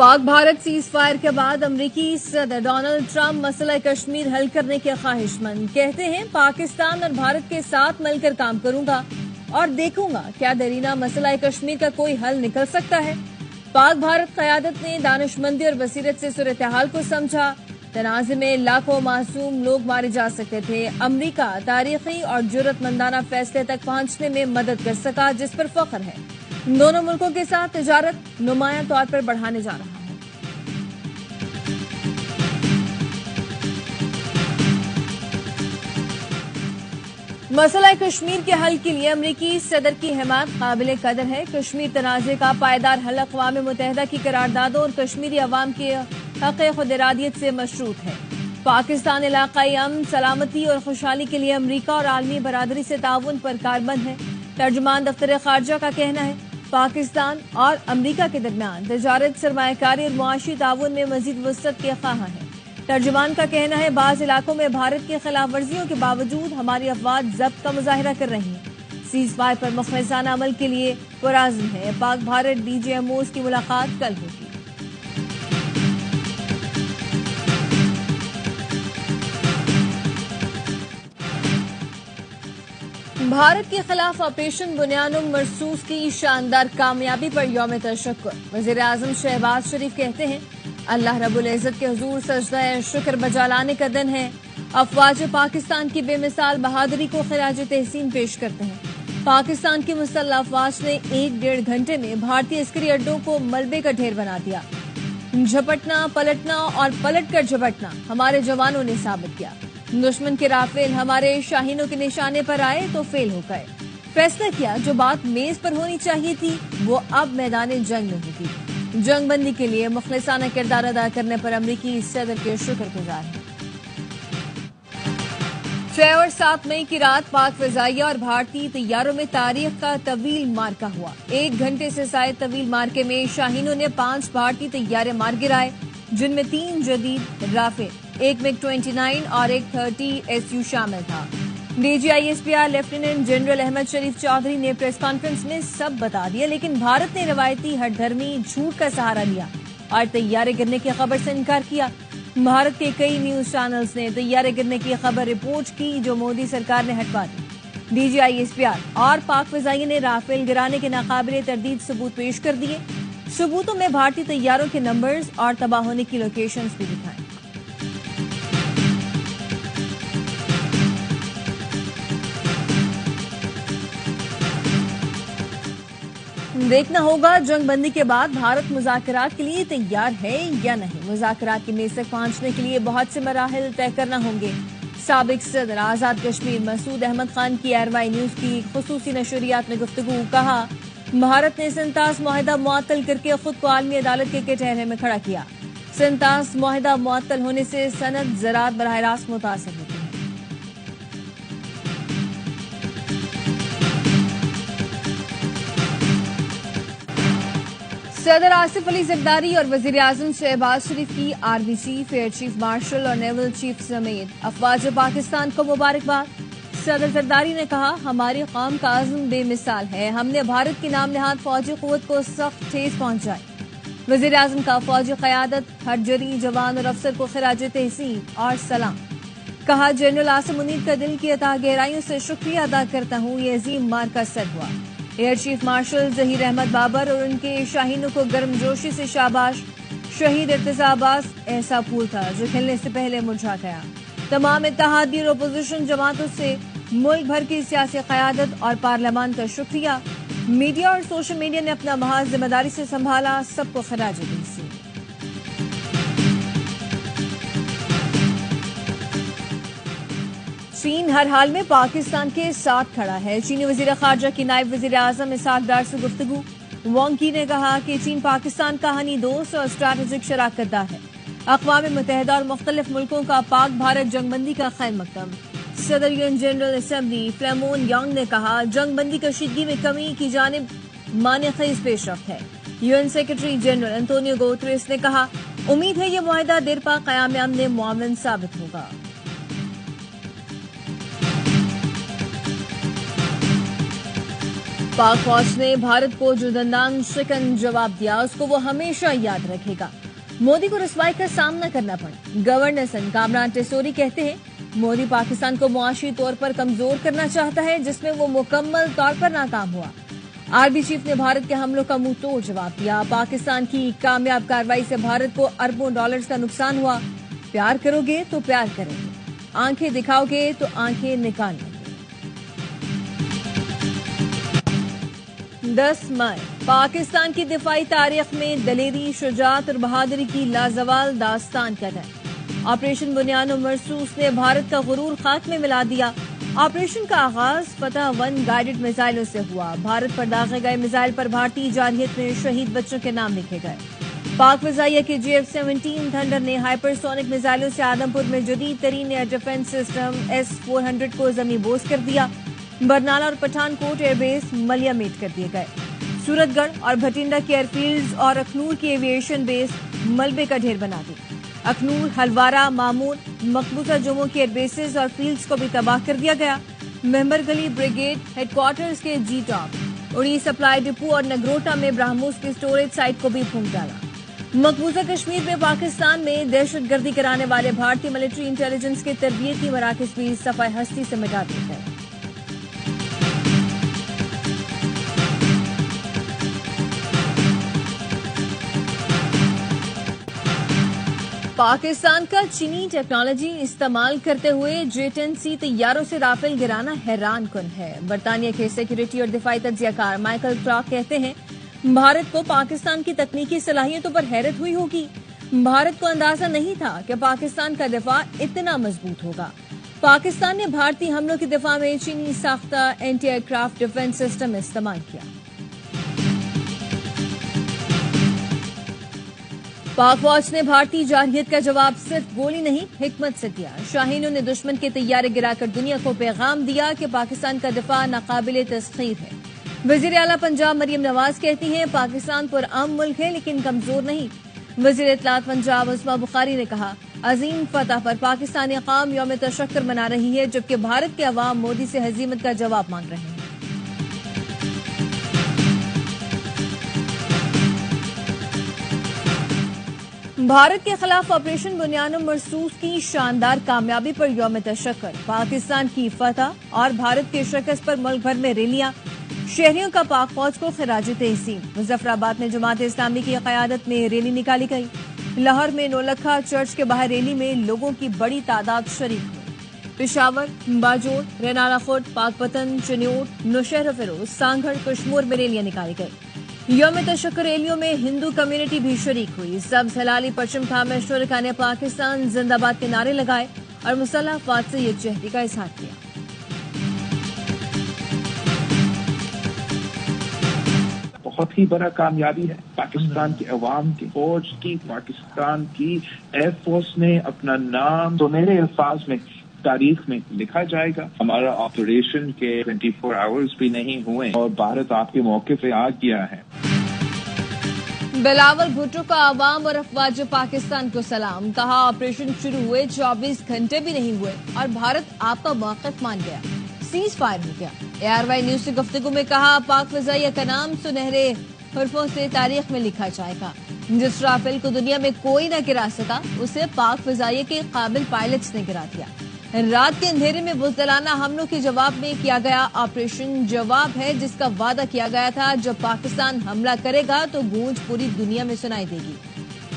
پاک Bharat cease fire کے بعد امریکی صدر ڈونلڈ ٹرمپ مسئلہ کشمیر حل کرنے کے خواہش مند کہتے ہیں پاکستان اور بھارت کے ساتھ مل کر کام کروں گا اور دیکھوں گا کیا دیرینہ مسئلہ کشمیر کا کوئی حل نکل سکتا ہے۔ پاک بھارت قیادت نے دانشمندی اور بصیرت سے صورتحال کو سمجھا۔ تنازع میں لاکھوں معصوم لوگ مارے جا سکتے تھے۔ امریکہ تاریخی اور جرأت مندانہ فیصلے تک پہنچنے میں مدد کر سکا جس پر فخر ہے۔ دونوں ملکوں کے ساتھ تجارت نمایاں طور پر بڑھانے جا رہا ہے۔ مسئلہ کشمیر کے حل کے لیے امریکی صدر کی حمایت قابل قدر ہے۔ کشمیر تنازع کا پائیدار حل اقوام متحدہ کی قراردادوں اور کشمیری عوام کے حق خود ارادیت سے مشروط ہے۔ پاکستان علاقائی امن، سلامتی اور خوشحالی کے لیے امریکہ اور عالمی برادری سے تعاون پر کاربند ہے۔ ترجمان دفتر خارجہ کا کہنا ہے پاکستان اور امریکہ کے درمیان تجارت، سرمایہ کاری اور معاشی تعاون میں مزید وسعت کے خواہاں ہے۔ ترجمان کا کہنا ہے بعض علاقوں میں بھارت کی خلاف ورزیوں کے باوجود ہماری افواج ضبط کا مظاہرہ کر رہی ہیں۔ سیز فائر پر مخلصانہ عمل کے لیے پرعزم ہے۔ Pak Bharat D G M Os کی ملاقات کل ہوگی۔ بھارت کے خلاف آپریشن بنیانم مرصوص کی شاندار کامیابی پر یوم تشکر وزیر اعظم شہباز شریف کہتے ہیں اللہ رب العزت کے حضور سجدہ شکر بجا لانے کا دن ہے۔ افواج پاکستان کی بے مثال بہادری کو خراج تحسین پیش کرتے ہیں۔ پاکستان کی مسلح افواج نے 1.5 گھنٹے میں بھارتی عسکری اڈوں کو ملبے کا ڈھیر بنا دیا۔ جھپٹنا، پلٹنا اور پلٹ کر جھپٹنا ہمارے جوانوں نے ثابت کیا۔ دشمن کے رافیل ہمارے شاہینوں کے نشانے پر آئے تو فیل ہو گئے۔ فیصلہ کیا جو بات میز پر ہونی چاہیے تھی وہ اب میدان جنگ میں ہوگی۔ جنگ بندی کے لیے مخلصانہ کردار ادا کرنے پر امریکی صدر کے شکر گزار ہیں۔ 6 اور 7 مئی کی رات پاک فضائیہ اور بھارتی طیاروں میں تاریخ کا طویل مارکا ہوا۔ 1 گھنٹے سے زائد طویل مارکے میں شاہینوں نے 5 بھارتی طیارے مار گرائے جن میں 3 جدید رافیل، ایک MiG 29 اور ایک 30 SU شامل تھا۔ D G I S P R lieutenant general Ahmed Sharif Chaudhry نے پریس کانفرنس میں سب بتا دیا، لیکن بھارت نے روایتی ہٹ دھرمی جھوٹ کا سہارا لیا اور طیارے گرنے کی خبر سے انکار کیا۔ بھارت کے کئی نیوز چینلز نے طیارے گرنے کی خبر رپورٹ کی جو مودی سرکار نے ہٹوا دی۔ D G I S P R اور پاک فضائیہ نے رافیل گرانے کے ناقابل تردید ثبوت پیش کر دیے۔ ثبوتوں میں بھارتی طیاروں کے نمبرز اور تباہ ہونے کی لوکیشنز بھی دکھائیں۔ دیکھنا ہوگا جنگ بندی کے بعد بھارت مذاکرات کے لیے تیار ہے یا نہیں۔ مذاکرات کی میز تک پہنچنے کے لیے بہت سے مراحل طے کرنا ہوں گے۔ سابق صدر آزاد کشمیر مسعود احمد خان کی ایئروائی نیوز کی خصوصی نشریات میں گفتگو کہا بھارت نے سنتاس معاہدہ معطل کر کے خود کو عالمی عدالت کے کٹہرے میں کھڑا کیا۔ سنتاس معاہدہ معطل ہونے سے صنعت زراعت براہ راست متاثر ہوتی ہے۔ صدر آصف علی زرداری اور وزیر اعظم شہباز شریف کی army chief, year chief martial اور نیول چیف سمیت افواج پاکستان کو مبارکباد۔ صدر زرداری نے کہا ہماری قوم کا عزم بے مثال ہے، ہم نے بھارت کی نام نہاد فوجی قوت کو سخت ٹھیس پہنچائی۔ وزیر اعظم کا فوجی قیادت ہر جری جوان اور افسر کو خراج تحسین اور سلام۔ کہا جنرل عاصم منیر کا دل کی اتھاہ گہرائیوں سے شکریہ ادا کرتا ہوں، یہ عظیم مارکا سر ہوا۔ Air chief marshal Zaheer Ahmed Babar اور ان کے شاہینوں کو گرم جوشی سے شاباش۔ شہید ارتضیٰ عباس ایسا پھول تھا جو کھلنے سے پہلے مرجھا گیا۔ تمام اتحادی اور اپوزیشن جماعتوں سے ملک بھر کی سیاسی قیادت اور پارلیمان کا شکریہ۔ میڈیا اور سوشل میڈیا نے اپنا محاذ ذمہ داری سے سنبھالا، سب کو خراج تحسین۔ چین ہر حال میں پاکستان کے ساتھ کھڑا ہے۔ چینی وزیر خارجہ کی نائب وزیر اعظم اسحاق ڈار سے گفتگو۔ وانگ کی نے کہا کہ چین پاکستان کا ہنی دوست اور اسٹریٹجک شراکت دار ہے۔ اقوام متحدہ اور مختلف ملکوں کا پاک بھارت جنگ بندی کا خیر مقدم۔ صدر UN جنرل اسمبلی فلیمون یانگ نے کہا جنگ بندی کشیدگی میں کمی کی جانب معنی خیز پیش رفت ہے۔ UN secretary general Antonio Guterres نے کہا امید ہے یہ معاہدہ دیر پا قیام امن معاون ثابت ہوگا۔ पाक फौज ने भारत को जो दंदान शिकन जवाब दिया उसको वो हमेशा याद रखेगा। मोदी को रुसवाई का सामना करना पड़ा। गवर्नर सन कामरान टेसोरी कहते हैं मोदी पाकिस्तान को मुआशी तौर पर कमजोर करना चाहता है, जिसमें वो मुकम्मल तौर पर नाकाम हुआ। आर्मी चीफ ने भारत के हमलों का मुंह तोड़ जवाब दिया। पाकिस्तान की कामयाब कार्रवाई से भारत को अरबों डॉलर्स का नुकसान हुआ। प्यार करोगे तो प्यार करेंगे, आंखें दिखाओगे तो आंखें निकाल लेंगे। 10 मई पाकिस्तान की दिफाई तारीख में दलेरी, शुजात और बहादुरी की लाजवाल दास्तान का दिन। ऑपरेशन बुनियान मरसूस ने भारत का गुरूर खाक में मिला दिया। ऑपरेशन का आगाज फतह 1 गाइडेड मिसाइलों से हुआ। भारत पर दागे गए मिसाइल पर भारतीय जारहियत में शहीद बच्चों के नाम लिखे गए। पाक फजाइया के JF-17 थंडर ने हाइपरसोनिक मिसाइलों से आदमपुर में जदीद तरीन एयर डिफेंस सिस्टम S-400 को जमी बोझ कर दिया। बरनाला और पठानकोट एयरबेस मलियामेट कर दिए गए। सूरतगढ़ और भटिंडा के एयरफील्ड्स और अखनूर की एविएशन बेस मलबे का ढेर बना दी। अखनूर, हलवारा, मामून, मकबूजा जम्मू के एयरबेसेस और फील्ड्स को भी तबाह कर दिया गया। मेंबर गली ब्रिगेड हेडक्वार्टर्स के G-टॉप, उड़ी सप्लाई डिपो और नगरोटा में ब्राह्मोस की स्टोरेज साइट को भी फूंक डाला। मकबूजा कश्मीर में पाकिस्तान में दहशतगर्दी कराने वाले भारतीय मिलिट्री इंटेलिजेंस के तरबियती मराकज भी सफाई हस्ती से मिटा दिए गए। पाकिस्तान का चीनी टेक्नोलॉजी इस्तेमाल करते हुए J-10C तैयारों से राफेल गिराना हैरान कुन है। बरतानिया के सिक्योरिटी और दिफाई तज्जियाकार माइकल क्लार्क कहते हैं भारत को पाकिस्तान की तकनीकी सलाहियतों पर हैरत हुई होगी। भारत को अंदाजा नहीं था कि पाकिस्तान का दिफा इतना मजबूत होगा। पाकिस्तान ने भारतीय हमलों के दिफा में चीनी साख्ता एंटी एयरक्राफ्ट डिफेंस सिस्टम इस्तेमाल किया। पाक फौज ने भारतीय जारहियत का जवाब सिर्फ गोली नहीं हिकमत से दिया। शाहीनों ने दुश्मन के तैयारे गिराकर दुनिया को पैगाम दिया कि पाकिस्तान का दिफा नाकाबिले तस्खीर है। वजीर आला पंजाब मरियम नवाज कहती हैं पाकिस्तान पुरअमन मुल्क है लेकिन कमजोर नहीं। वजीर इत्तलात पंजाब उस्मा बुखारी ने कहा अजीम फतह पर पाकिस्तानी कौम यौम तशक्कुर मना रही है, जबकि भारत के अवाम मोदी से हजीमत का जवाब मांग रहे हैं। भारत के खिलाफ ऑपरेशन बुनियान मरसूस की शानदार कामयाबी पर यौम तशक्कुर, पाकिस्तान की फतह और भारत के शिकस्त पर मुल्क भर में रैलियां। शहरियों का पाक फौज को खिराज तहसीन। मुजफ्फराबाद में जमात इस्लामी की क़यादत में रैली निकाली गई। लाहौर में नौलखा चर्च के बाहर रैली में लोगों की बड़ी तादाद शरीक हुई। पेशावर, बाजोर, रेनाला खुर्द, पाकपतन, चन्योट, नौशहर फिरोज, सांगढ़, कश्मोर में रैलियां निकाली गई। यौम तशक्कुर रैलियों में हिंदू कम्युनिटी भी शरीक हुई। सब्ज हलाली परचम थामे शुरका ने पाकिस्तान जिंदाबाद के नारे लगाए और मुसल्लह अफवाज से यकजहती का इजहार किया। बहुत ही बड़ा कामयाबी है पाकिस्तान की अवाम की, फौज की, पाकिस्तान की एयरफोर्स ने अपना नाम सुनहरे अल्फाज में तारीख में लिखा जाएगा। हमारा ऑपरेशन के 24 आवर्स भी नहीं हुए और भारत आपके मौके पे आ गया है। बिलावल भुट्टो का आवाम और अफवाज पाकिस्तान को सलाम। कहा ऑपरेशन शुरू हुए 24 घंटे भी नहीं हुए और भारत आपका मौक़िफ़ मान गया, सीज फायर हो गया। ARY न्यूज से गुफ्तगू में कहा पाक फजाइया का नाम सुनहरे हरफों से तारीख में लिखा जाएगा। जिस राफेल को दुनिया में कोई न गिरा सका उसे पाक फजाइया के काबिल पायलट्स ने गिरा दिया। रात के अंधेरे में बुज़दिलाना हमलों के जवाब में किया गया ऑपरेशन जवाब है जिसका वादा किया गया था। जब पाकिस्तान हमला करेगा तो गूंज पूरी दुनिया में सुनाई देगी।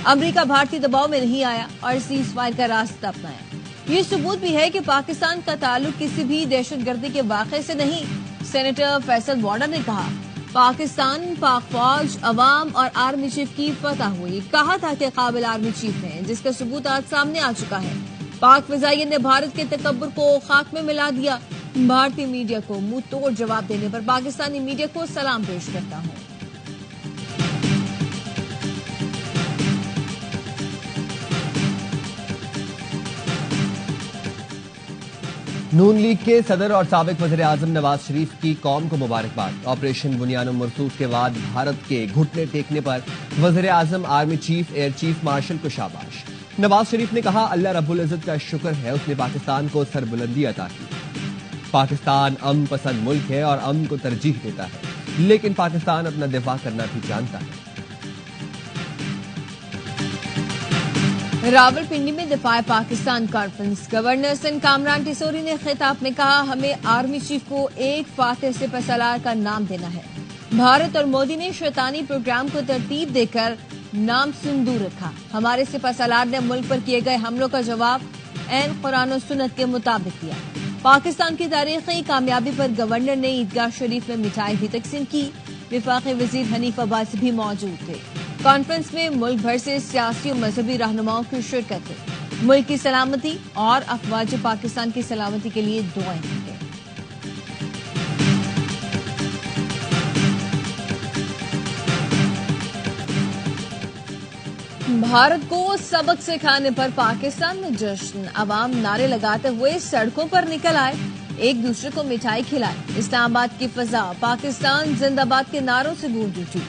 अमेरिका भारतीय दबाव में नहीं आया और सीज फायर का रास्ता अपनाया। ये सबूत भी है कि पाकिस्तान का ताल्लुक किसी भी दहशतगर्दी के वाक़े से नहीं। सेनेटर फैसल बॉर्डर ने कहा पाकिस्तान, पाक फौज, अवाम और आर्मी चीफ की फतह हुई। कहा था कि काबिल आर्मी चीफ है, जिसका सबूत आज सामने आ चुका है। पाक फजाइया ने भारत के तकब्बुर को खाक में मिला दिया। भारतीय मीडिया को मुंह तोड़ जवाब देने पर पाकिस्तानी मीडिया को सलाम पेश करता हूं। नून लीग के सदर और साबिक वज़ीर आज़म नवाज शरीफ की कौम को मुबारकबाद। ऑपरेशन बुनियान मरसूस के बाद भारत के घुटने टेकने पर वज़ीर आज़म, army chief, air chief marshal को शाबाश। नवाज शरीफ ने कहा अल्लाह रब्बुल इज़्ज़त का शुक्र है उसने पाकिस्तान को सरबुलंदी अता की। पाकिस्तान अमन पसंद मुल्क है और अमन को तरजीह देता है। लेकिन पाकिस्तान अपना दिफा करना भी जानता है। रावलपिंडी में दिफाए पाकिस्तान कॉन्फ्रेंस। गवर्नर सिंध कामरान टिसोरी ने खिताब में कहा, हमें आर्मी चीफ को एक फातह सिपहसालार का नाम देना है। भारत और मोदी ने शैतानी प्रोग्राम को तरतीब देकर नाम सिंदूर रखा। हमारे सिपहसालार ने मुल्क पर किए गए हमलों का जवाब ऐन कुरान और सुन्नत के मुताबिक दिया। पाकिस्तान की तारीखी कामयाबी पर गवर्नर ने ईदगाह शरीफ में मिठाई भी तकसीम की। विफाकी वजीर हनीफ अब्बास भी मौजूद थे। कॉन्फ्रेंस में मुल्क भर से सियासी और मजहबी रहनुमाओं की शिरकत है। मुल्क की सलामती और अफवाज पाकिस्तान की सलामती के लिए दुआएं की गई। भारत को सबक सिखाने पर पाकिस्तान में जश्न। अवाम नारे लगाते हुए सड़कों पर निकल आए, एक दूसरे को मिठाई खिलाई। इस्लामाबाद की फिजा पाकिस्तान जिंदाबाद के नारों से गूंज उठी।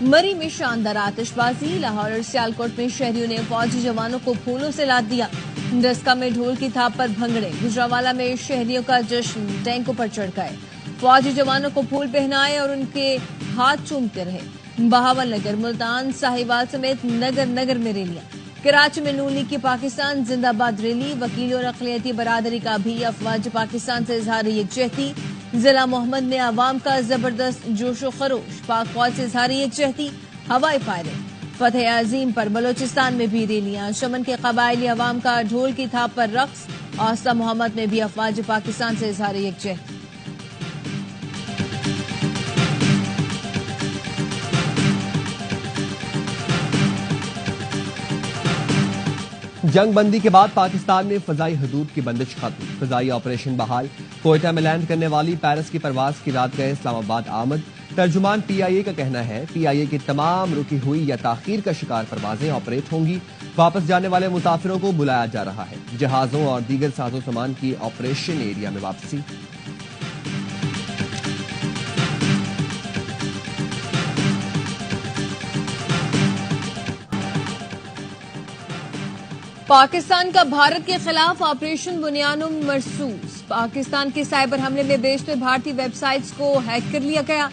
मरी में शानदार आतिशबाजी। लाहौर और सियालकोट में शहरियों ने फौजी जवानों को फूलों से लाद दिया। डस्का में ढोल की थाप पर भंगड़े। गुजरावाला में शहरियों का जश्न। टैंकों पर चढ़ गए, फौजी जवानों को फूल पहनाए और उनके हाथ चूमते रहे। बहावल नगर, मुल्तान, साहिवाल समेत नगर नगर में रैलियां। कराची में नून लीग की पाकिस्तान जिंदाबाद रैली। वकीलों और अक़लियती बरादरी का भी अफवाज पाकिस्तान से इजहार यकजहती। जिला मोहम्मद में आवाम का जबरदस्त जोशो खरोश। पाक फौज से इजहार यकजहती, हवाई फायरिंग। फतेह अजीम पर बलोचिस्तान में भी रैलियां। चमन के कबायली अवाम का ढोल की थाप पर रक्स। औसा मोहम्मद में भी अफवाज पाकिस्तान से इजहार यकजहती। जंग बंदी के बाद पाकिस्तान में फजाई हदूद की बंदिश खत्म। फजाई ऑपरेशन बहाल। कोयटा में लैंड करने वाली पेरिस की परवाज की रात गए इस्लामाबाद आमद। तर्जुमान PIA का कहना है, PIA की तमाम रुकी हुई या ताखीर का शिकार परवाजें ऑपरेट होंगी। वापस जाने वाले मुसाफिरों को बुलाया जा रहा है। जहाजों और दीगर साजो सामान की ऑपरेशन एरिया में वापसी। पाकिस्तान का भारत के खिलाफ ऑपरेशन बुनियानुम मरसूस। पाकिस्तान के साइबर हमले में बेशतर भारतीय वेबसाइट्स को हैक कर लिया गया।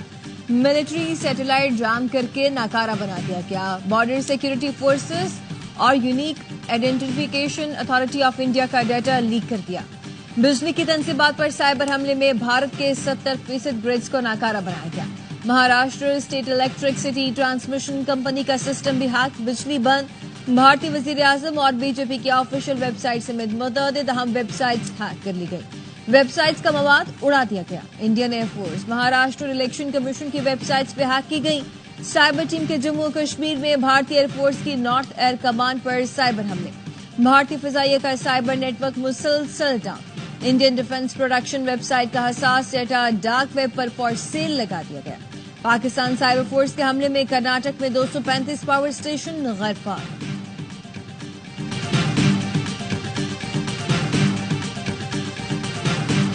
मिलिट्री सैटेलाइट जाम करके नाकारा बना दिया गया। बॉर्डर सिक्योरिटी फोर्सेस और unique identification authority of India का डाटा लीक कर दिया। बिजली की तनसीबात पर साइबर हमले में भारत के 70% ग्रिड्स को नाकारा बनाया गया। Maharashtra state electricity transmission company का सिस्टम भी हैक, बिजली बंद। भारतीय वजीर आजम और बीजेपी की ऑफिशियल वेबसाइट समेत मुतअद्दिद अहम वेबसाइट्स हैक कर ली गई। वेबसाइट्स का मवाद उड़ा दिया गया। Indian air force, Maharashtra election commission की वेबसाइट्स पे हैक की गई। साइबर टीम के जम्मू कश्मीर में भारतीय एयरफोर्स की नॉर्थ एयर कमांड पर साइबर हमले। भारतीय फिजाइया का साइबर नेटवर्क मुसलसल down. Indian defence production website का हसास डाटा डार्क वेब पर फॉर सेल लगा दिया गया। पाकिस्तान साइबर फोर्स के हमले में कर्नाटक में 235 पावर स्टेशन गैरफार।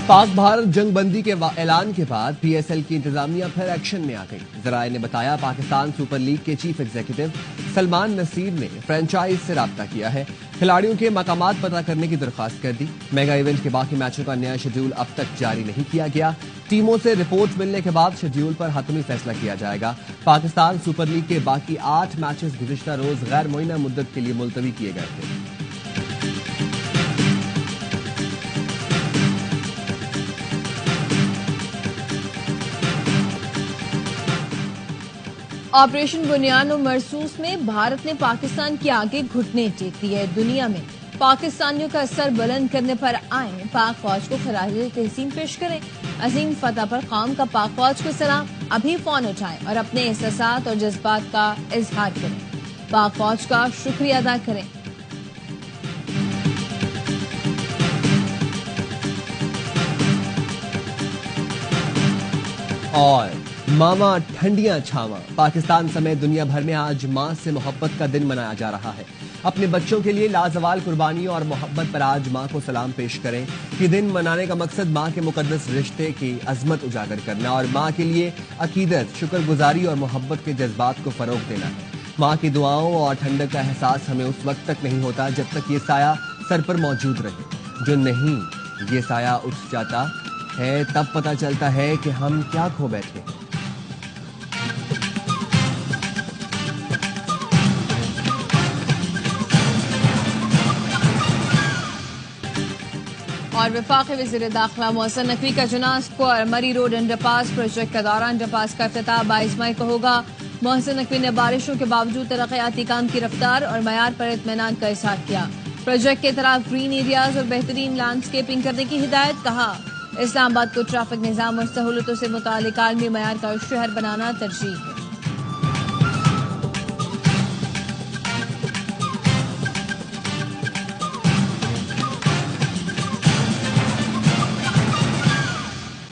पाक भारत जंग बंदी के ऐलान के बाद PSL की इंतजामिया फिर एक्शन में आ गई। जराये ने बताया, पाकिस्तान सुपर लीग के चीफ एग्जीक्यूटिव सलमान नसीर ने फ्रेंचाइज से राब्ता किया है। खिलाड़ियों के मकामात पता करने की दरखास्त कर दी। मेगा इवेंट के बाकी मैचों का नया शेड्यूल अब तक जारी नहीं किया गया। टीमों से रिपोर्ट मिलने के बाद शेड्यूल पर हतमी फैसला किया जाएगा। पाकिस्तान सुपर लीग के बाकी 8 मैचेस गुज़िश्ता रोज गैर मुअय्यना मुद्दत के लिए मुलतवी किए गए थे। ऑपरेशन बुनियानुम मरसूस में भारत ने पाकिस्तान के आगे घुटने टेक दिए। दुनिया में पाकिस्तानियों का सर बुलंद करने पर आए, पाक फौज को खराज तहसीन पेश करें। अजीम फतह पर कौम का पाक फौज को सलाम। अभी फोन उठाएं और अपने एहसासात और जज्बात का इजहार करें। पाक फौज का शुक्रिया अदा करें। और मामा ठंडियां छावा। पाकिस्तान समेत दुनिया भर में आज मां से मोहब्बत का दिन मनाया जा रहा है। अपने बच्चों के लिए लाजवाल कुर्बानियों और मोहब्बत पर आज मां को सलाम पेश करें। ये दिन मनाने का मकसद मां के मुकद्दस रिश्ते की अजमत उजागर करना और मां के लिए अकीदत, शुक्रगुजारी और मोहब्बत के जज्बात को फरोग देना है। मां की दुआओं और ठंडक का एहसास हमें उस वक्त तक नहीं होता जब तक ये साया सर पर मौजूद रहे। जो नहीं ये साया उठ जाता है, तब पता चलता है कि हम क्या खो बैठे। اور وفاقی وزیر داخلہ محسن نقوی کا جناسکو اور مری روڈ انڈر پاس پروجیکٹ کا دورہ۔ انڈر پاس کا افتتاح 22 مئی کو ہوگا۔ محسن نقوی نے بارشوں کے باوجود ترقیاتی کام کی رفتار اور معیار پر اطمینان کا اظہار کیا۔ پروجیکٹ کے اطراف گرین ایریاز اور بہترین لینڈسکیپنگ کرنے کی ہدایت۔ کہا اسلام آباد کو ٹریفک نظام اور سہولتوں سے متعلق عالمی معیار کا شہر بنانا ترجیح ہے۔